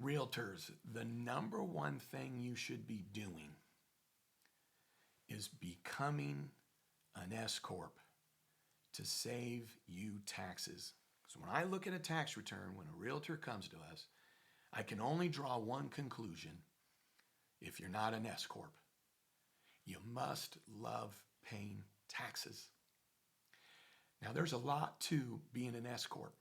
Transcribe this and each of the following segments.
Realtors, the number one thing you should be doing is becoming an S Corp to save you taxes. So when I look at a tax return, when a realtor comes to us, I can only draw one conclusion. If you're not an S Corp, you must love paying taxes. Now, there's a lot to being an S Corp.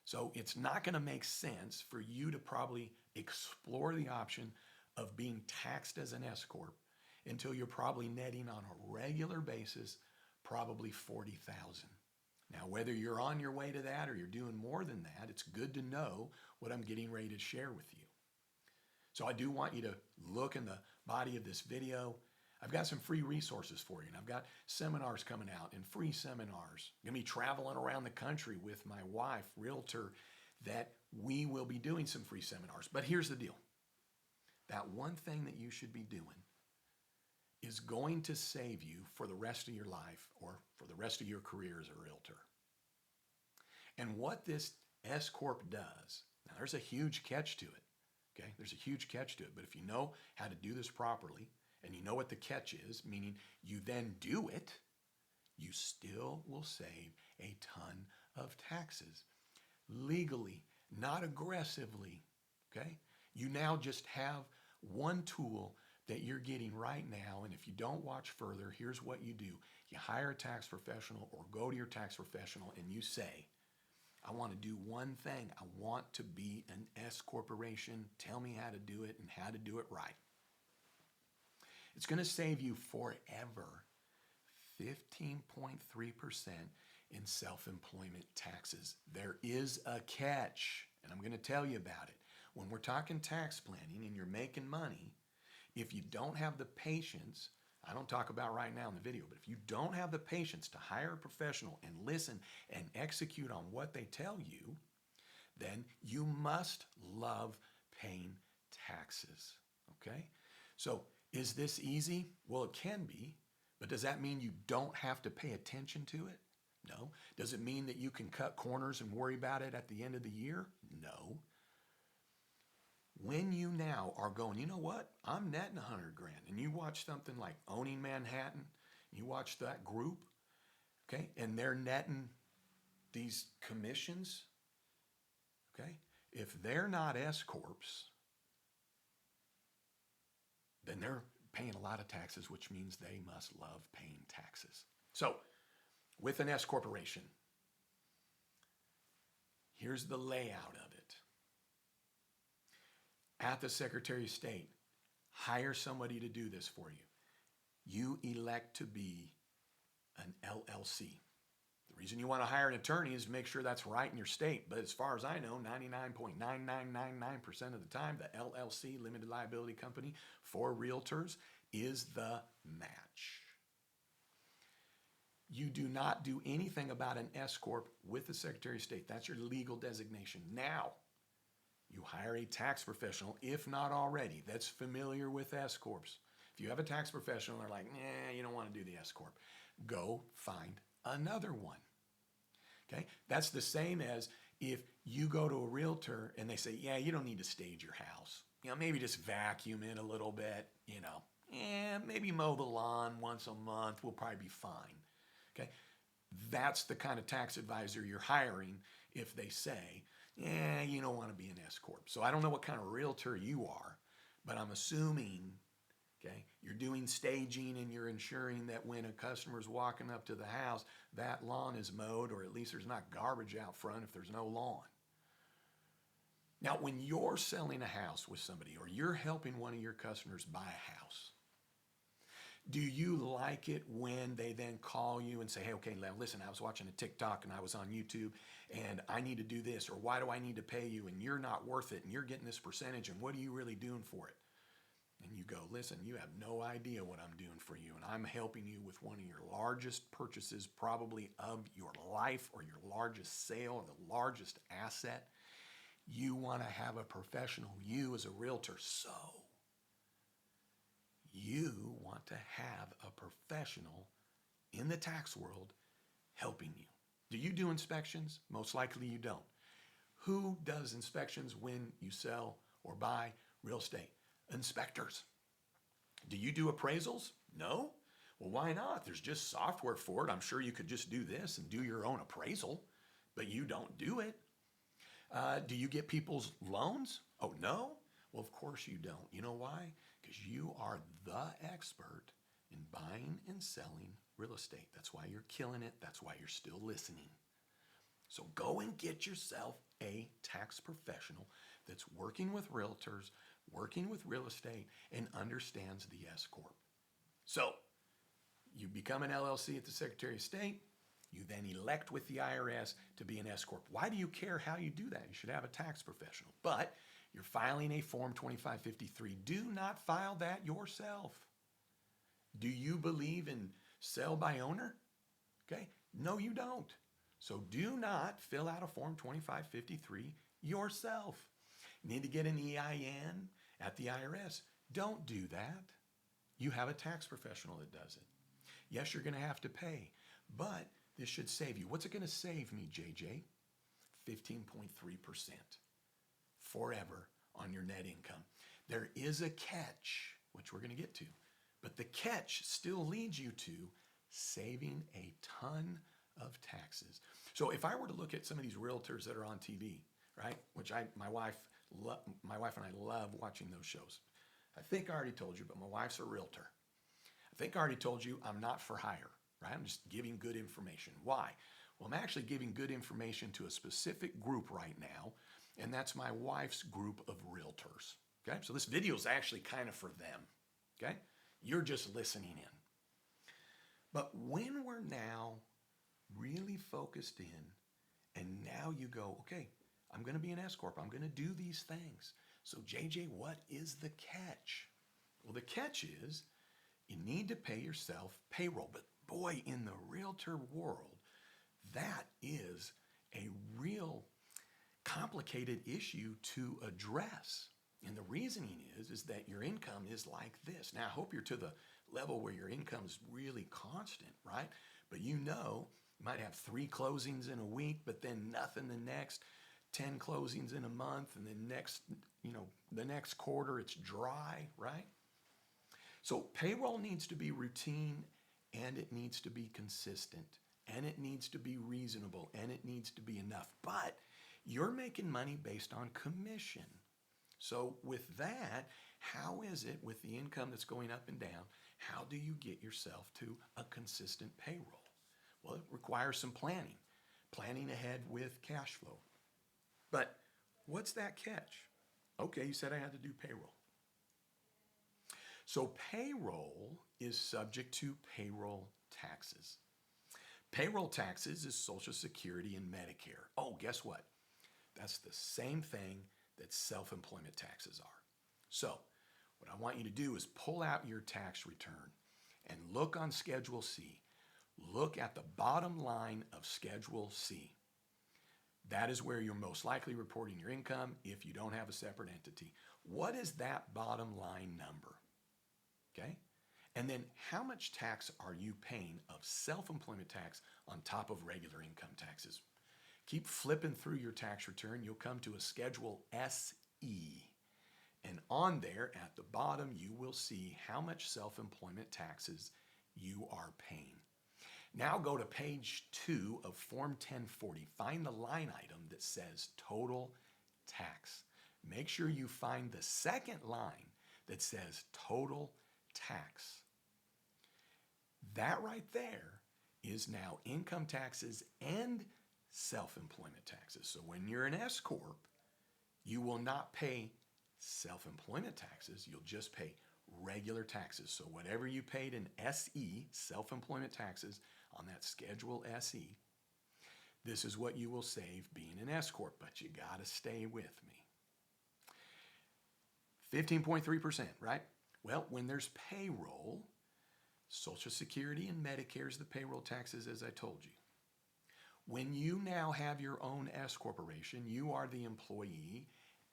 So it's not going to make sense for you to probably explore the option of being taxed as an S Corp until you're probably netting on a regular basis probably $40,000. Now, whether you're on your way to that or you're doing more than that, it's good to know what I'm getting ready to share with you. So I do want you to look in the body of this video. I've got some free resources for you, and I've got seminars coming out and free seminars. I'm going to be traveling around the country with my wife, Realtor, that we will be doing some free seminars. But here's the deal. That one thing that you should be doing is going to save you for the rest of your life or for the rest of your career as a realtor. And what this S Corp does, now there's a huge catch to it, okay? There's a huge catch to it, but if you know how to do this properly and you know what the catch is, meaning you then do it, you still will save a ton of taxes. Legally, not aggressively, okay? You now just have one tool that you're getting right now, and if you don't watch further, here's what you do. You hire a tax professional or go to your tax professional and you say, I want to do one thing. I want to be an S corporation. Tell me how to do it and how to do it right. It's going to save you forever 15.3% in self-employment taxes. There is a catch, and I'm going to tell you about it. When we're talking tax planning and you're making money, if you don't have the patience, I don't talk about right now in the video, but if you don't have the patience to hire a professional and listen and execute on what they tell you, then you must love paying taxes, okay? So is this easy? Well, it can be, but does that mean you don't have to pay attention to it? No. Does it mean that you can cut corners and worry about it at the end of the year? No. When you now are going, you know what? I'm netting 100 grand, and you watch something like Owning Manhattan, you watch that group, okay, and they're netting these commissions, okay? If they're not S Corps, then they're paying a lot of taxes, which means they must love paying taxes. So, with an S corporation, here's the layout of it. At the Secretary of State, hire somebody to do this for you. You elect to be an LLC. The reason you want to hire an attorney is to make sure that's right in your state. But as far as I know, 99.9999% of the time, the LLC, limited liability company for realtors, is the match. You do not do anything about an S Corp with the Secretary of State. That's your legal designation. Now, you hire a tax professional, if not already, that's familiar with S Corps. If you have a tax professional, they're like, nah, you don't want to do the S Corp. Go find another one. Okay? That's the same as if you go to a realtor and they say, yeah, you don't need to stage your house. You know, maybe just vacuum it a little bit, you know. Maybe mow the lawn once a month. We'll probably be fine. Okay? That's the kind of tax advisor you're hiring if they say, you don't want to be an S Corp. So I don't know what kind of realtor you are, but I'm assuming, okay, you're doing staging and you're ensuring that when a customer's walking up to the house, that lawn is mowed, or at least there's not garbage out front if there's no lawn. Now, when you're selling a house with somebody or you're helping one of your customers buy a house, do you like it when they then call you and say, hey, okay, now listen, I was watching a TikTok and I was on YouTube and I need to do this, or why do I need to pay you, and you're not worth it and you're getting this percentage, and what are you really doing for it? And you go, listen, you have no idea what I'm doing for you, and I'm helping you with one of your largest purchases probably of your life, or your largest sale, or the largest asset. You want to have a professional, you as a realtor, so you want to have a professional in the tax world helping you. Do you do inspections? Most likely you don't. Who does inspections when you sell or by real estate inspectors. Do you do appraisals? No. Well, why not? There's just software for it. I'm sure you could just do this and do your own appraisal, but you don't do it. Do you get people's loans? Oh, no? Well, of course you don't. You know why? Because you are the expert in buying and selling real estate. That's why you're killing it. That's why you're still listening. So go and get yourself a tax professional that's working with realtors, working with real estate, and understands the S Corp. So you become an LLC at the Secretary of State. You then elect with the IRS to be an S Corp. Why do you care how you do that? You should have a tax professional. But you're filing a Form 2553. Do not file that yourself. Do you believe in sell by owner? Okay, no, you don't. So do not fill out a Form 2553 yourself. You need to get an EIN at the IRS. Don't do that. You have a tax professional that does it. Yes, you're going to have to pay, but this should save you. What's it going to save me, JJ? 15.3% forever on your net income. There is a catch, which we're going to get to, but the catch still leads you to saving a ton of taxes. So if I were to look at some of these realtors that are on TV, right, which my wife and I love watching those shows. I think I already told you, but my wife's a realtor. I think I already told you I'm not for hire, right? I'm just giving good information. Why? Well, I'm actually giving good information to a specific group right now, and that's my wife's group of realtors. Okay, so this video is actually kind of for them. Okay, you're just listening in. But when we're now really focused in, and now you go, okay, I'm going to be an S Corp. I'm going to do these things. So JJ, what is the catch? Well, the catch is you need to pay yourself payroll. But boy, in the realtor world, that is a real complicated issue to address. And the reasoning is that your income is like this. Now, I hope you're to the level where your income is really constant, right? But you might have 3 closings in a week, but then nothing the next 10 closings in a month, and the next quarter it's dry, right? So payroll needs to be routine, and it needs to be consistent, and it needs to be reasonable, and it needs to be enough. But you're making money based on commission. So with that, how is it with the income that's going up and down, how do you get yourself to a consistent payroll? Well, it requires some planning ahead with cash flow. But what's that catch? Okay, you said I had to do payroll. So payroll is subject to payroll taxes. Payroll taxes is Social Security and Medicare. Oh, guess what? That's the same thing that self-employment taxes are. So what I want you to do is pull out your tax return and look on Schedule C. Look at the bottom line of Schedule C. That is where you're most likely reporting your income if you don't have a separate entity. What is that bottom line number? Okay? And then how much tax are you paying of self-employment tax on top of regular income taxes? Keep flipping through your tax return. You'll come to a Schedule SE. And on there at the bottom, you will see how much self-employment taxes you are paying. Now go to page 2 of Form 1040. Find the line item that says total tax. Make sure you find the second line that says total tax. That right there is now income taxes and self-employment taxes. So when you're an S Corp, you will not pay self-employment taxes. You'll just pay regular taxes. So whatever you paid in SE, self-employment taxes, on that Schedule SE, this is what you will save being an S Corp, but you got to stay with me. 15.3%, right? Well, when there's payroll, Social Security and Medicare is the payroll taxes, as I told you. When you now have your own S Corporation, you are the employee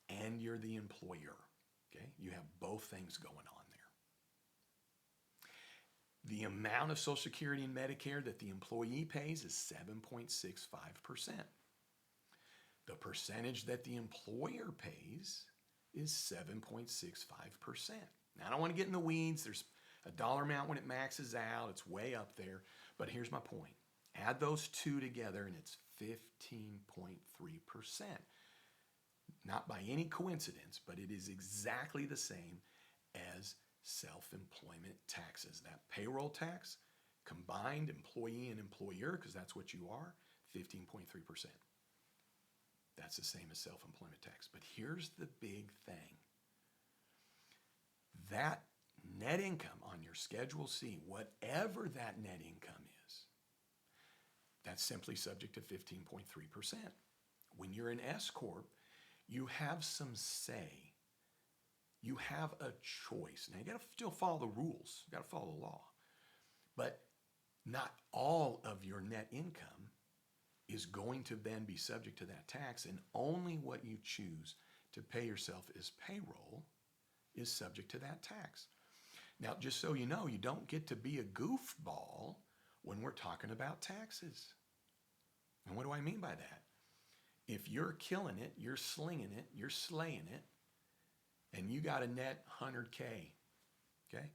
and you're the employer. Okay? You have both things going on there. The amount of Social Security and Medicare that the employee pays is 7.65%. The percentage that the employer pays is 7.65%. Now, I don't want to get in the weeds. There's a dollar amount when it maxes out. It's way up there. But here's my point. Add those two together and it's 15.3%. Not by any coincidence, but it is exactly the same as self-employment taxes. That payroll tax, combined employee and employer, because that's what you are, 15.3%. That's the same as self-employment tax. But here's the big thing. That net income on your Schedule C, whatever that net income is, that's simply subject to 15.3%. When you're an S Corp, you have some say. You have a choice. Now, you got to still follow the rules. You got to follow the law. But not all of your net income is going to then be subject to that tax, and only what you choose to pay yourself as payroll is subject to that tax. Now, just so you know, you don't get to be a goofball when we're talking about taxes. And what do I mean by that? If you're killing it, you're slinging it, you're slaying it, and you got a net 100K, okay?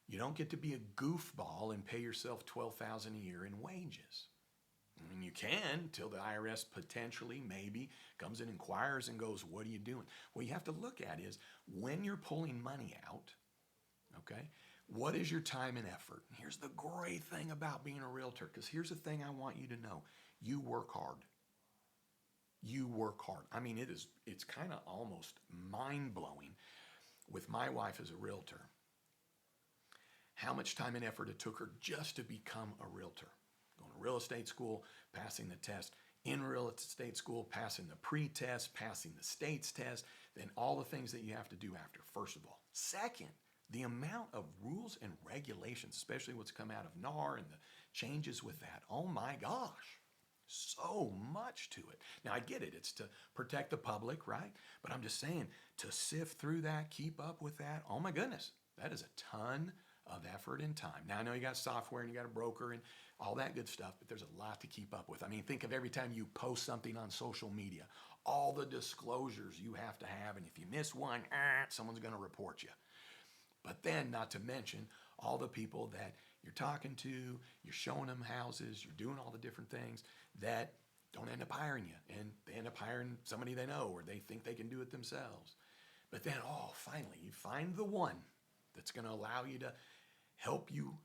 You don't get to be a goofball and pay yourself $12,000 a year in wages. I mean, you can till the IRS potentially, maybe, comes and inquires and goes, what are you doing? What you have to look at is when you're pulling money out, okay, what is your time and effort? And here's the great thing about being a realtor, because here's the thing I want you to know. You work hard. You work hard. I mean, it's kind of almost mind-blowing with my wife as a realtor, how much time and effort it took her just to become a realtor. Going to real estate school, passing the test, in real estate school, passing the pre-test, passing the state's test, then all the things that you have to do after, first of all. Second, the amount of rules and regulations, especially what's come out of NAR and the changes with that. Oh my gosh, so much to it. Now I get it, it's to protect the public, right? But I'm just saying, to sift through that, keep up with that, oh my goodness, that is a ton of effort and time. Now I know you got software and you got a broker and all that good stuff, but there's a lot to keep up with. I mean, think of every time you post something on social media, all the disclosures you have to have, and if you miss one, someone's going to report you. But then, not to mention, all the people that you're talking to, you're showing them houses, you're doing all the different things that don't end up hiring you, and they end up hiring somebody they know or they think they can do it themselves. But then, finally, you find the one that's going to allow you to help you,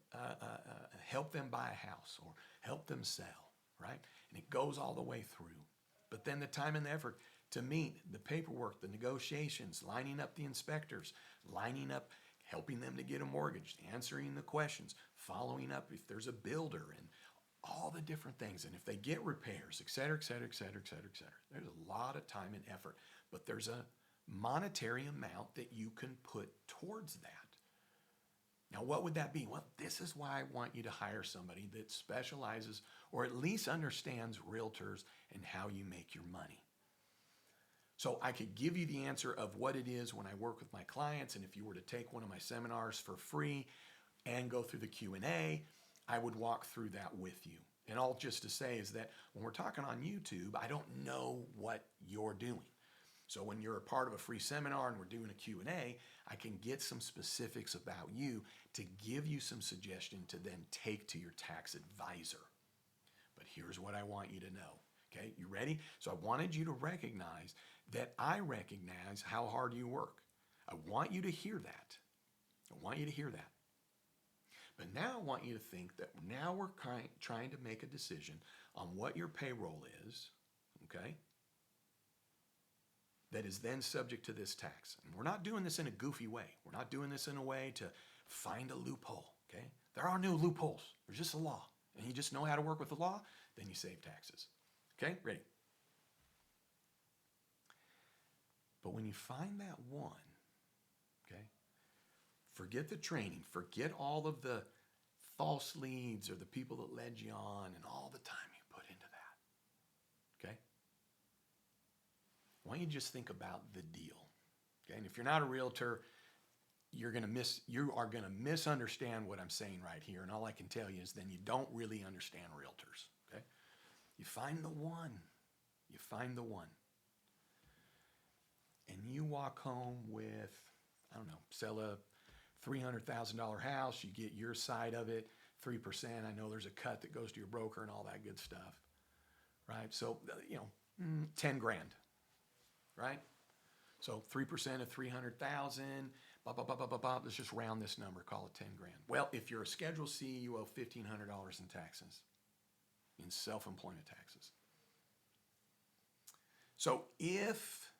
help them buy a house or help them sell, right? And it goes all the way through. But then the time and the effort to meet, the paperwork, the negotiations, lining up the inspectors, lining up, helping them to get a mortgage, answering the questions, following up if there's a builder, and all the different things. And if they get repairs, et cetera, et cetera, et cetera, et cetera, et cetera. There's a lot of time and effort, but there's a monetary amount that you can put towards that. Now, what would that be? Well, this is why I want you to hire somebody that specializes or at least understands realtors and how you make your money. So I could give you the answer of what it is when I work with my clients, and if you were to take one of my seminars for free and go through the Q&A, I would walk through that with you. And all just to say is that when we're talking on YouTube, I don't know what you're doing. So when you're a part of a free seminar and we're doing a Q&A, I can get some specifics about you to give you some suggestion to then take to your tax advisor. But here's what I want you to know. Okay, you ready? So I wanted you to recognize that I recognize how hard you work. I want you to hear that. I want you to hear that. But now I want you to think that now we're trying to make a decision on what your payroll is, okay, that is then subject to this tax. And we're not doing this in a goofy way. We're not doing this in a way to find a loophole, okay? There are no loopholes. There's just a law. And you just know how to work with the law, then you save taxes. Okay, ready? But when you find that one, okay, forget the training, forget all of the false leads or the people that led you on and all the time you put into that, okay? Why don't you just think about the deal, okay? And if you're not a realtor, you are going to misunderstand what I'm saying right here, and all I can tell you is then you don't really understand realtors, okay? You find the one. You find the one. and you walk home with, I don't know, sell a $300,000 house, you get your side of it, 3%. I know there's a cut that goes to your broker and all that good stuff, right? So, 10 grand, right? So 3% of 300,000, blah, blah, blah, blah, blah, blah. Let's just round this number, call it 10 grand. Well, if you're a Schedule C, you owe $1,500 in taxes, in self-employment taxes. So if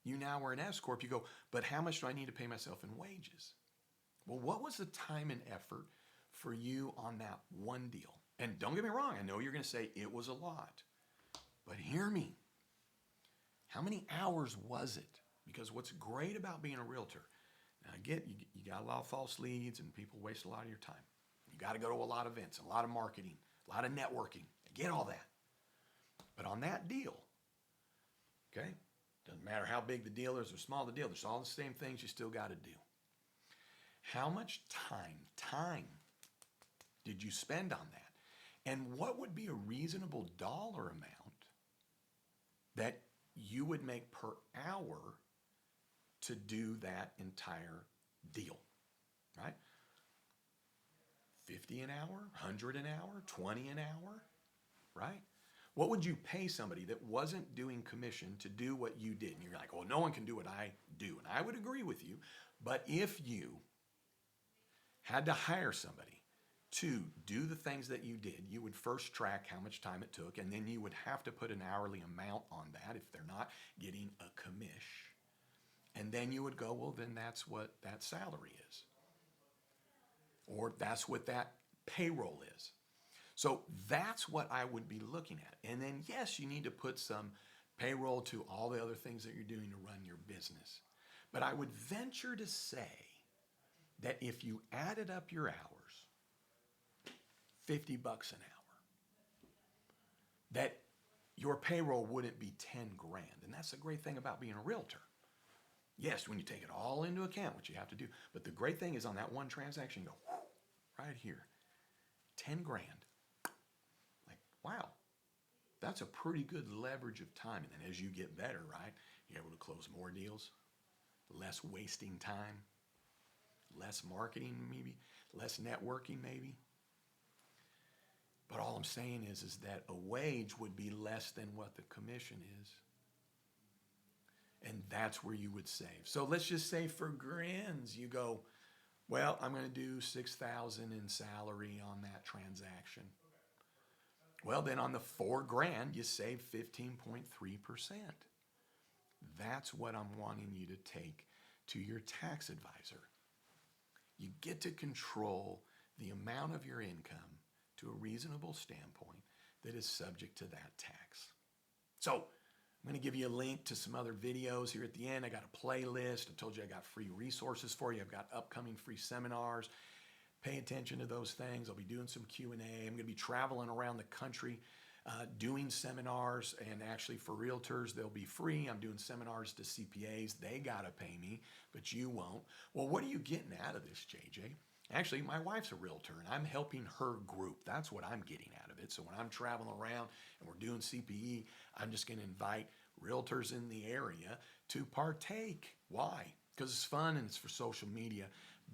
you now are an S Corp, you go, but how much do I need to pay myself in wages? Well, what was the time and effort for you on that one deal? And don't get me wrong, I know you're going to say it was a lot, but hear me. How many hours was it? Because what's great about being a realtor, now I get you got a lot of false leads and people waste a lot of your time. You got to go to a lot of events, a lot of marketing, a lot of networking. I get all that. But on that deal, okay, doesn't matter how big the deal is or small the deal, there's all the same things you still got to do. How much time did you spend on that? And what would be a reasonable dollar amount that you would make per hour to do that entire deal, right? 50 an hour, 100 an hour, 20 an hour, right? What would you pay somebody that wasn't doing commission to do what you did? And you're like, well, no one can do what I do. And I would agree with you. But if you had to hire somebody to do the things that you did, you would first track how much time it took, and then you would have to put an hourly amount on that if they're not getting a commish. And then you would go, well, then that's what that salary is. Or that's what that payroll is. So that's what I would be looking at. And then, yes, you need to put some payroll to all the other things that you're doing to run your business. But I would venture to say that if you added up your hours, $50 an hour, that your payroll wouldn't be 10 grand. And that's the great thing about being a realtor. Yes, when you take it all into account, what you have to do. But the great thing is on that one transaction, you go, right here, 10 grand. Like, wow, that's a pretty good leverage of time. And then as you get better, right, you're able to close more deals, less wasting time, less marketing maybe, less networking maybe. But all I'm saying is that a wage would be less than what the commission is. And that's where you would save. So let's just say for grins, you go, well, I'm going to do $6,000 in salary on that transaction. Well, then on the $4,000, you save 15.3%. That's what I'm wanting you to take to your tax advisor. You get to control the amount of your income to a reasonable standpoint that is subject to that tax. So I'm going to give you a link to some other videos here at the end. I got a playlist. I told you I got free resources for you. I've got upcoming free seminars. Pay attention to those things. I'll be doing some Q&A. I'm going to be traveling around the country doing seminars, and actually for realtors, they'll be free. I'm doing seminars to CPAs. They got to pay me, but you won't. Well, what are you getting out of this, JJ? Actually, my wife's a realtor, and I'm helping her group. That's what I'm getting out of it. So when I'm traveling around and we're doing CPE, I'm just going to invite realtors in the area to partake. Why? Because it's fun and it's for social media.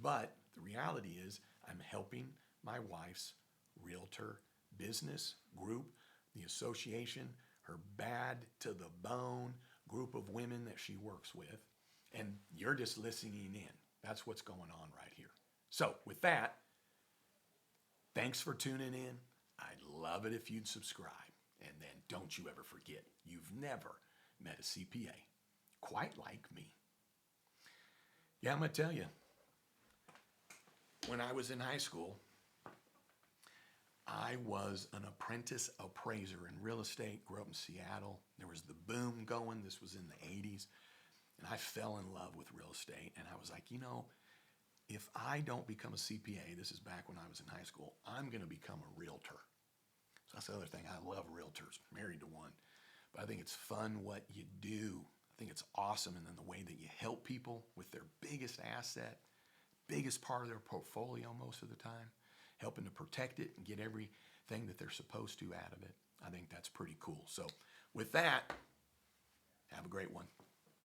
But the reality is I'm helping my wife's realtor business group, the association, her bad to the bone group of women that she works with. And you're just listening in. That's what's going on right here. So with that, thanks for tuning in. I'd love it if you'd subscribe. And then don't you ever forget, you've never met a CPA quite like me. Yeah, I'm going to tell you, when I was in high school, I was an apprentice appraiser in real estate, grew up in Seattle. There was the boom going. This was in the 80s. And I fell in love with real estate. And I was like, if I don't become a CPA, this is back when I was in high school, I'm going to become a realtor. So that's the other thing. I love realtors, married to one. But I think it's fun what you do. I think it's awesome. And then the way that you help people with their biggest asset, biggest part of their portfolio most of the time, helping to protect it and get everything that they're supposed to out of it. I think that's pretty cool. So with that, have a great one.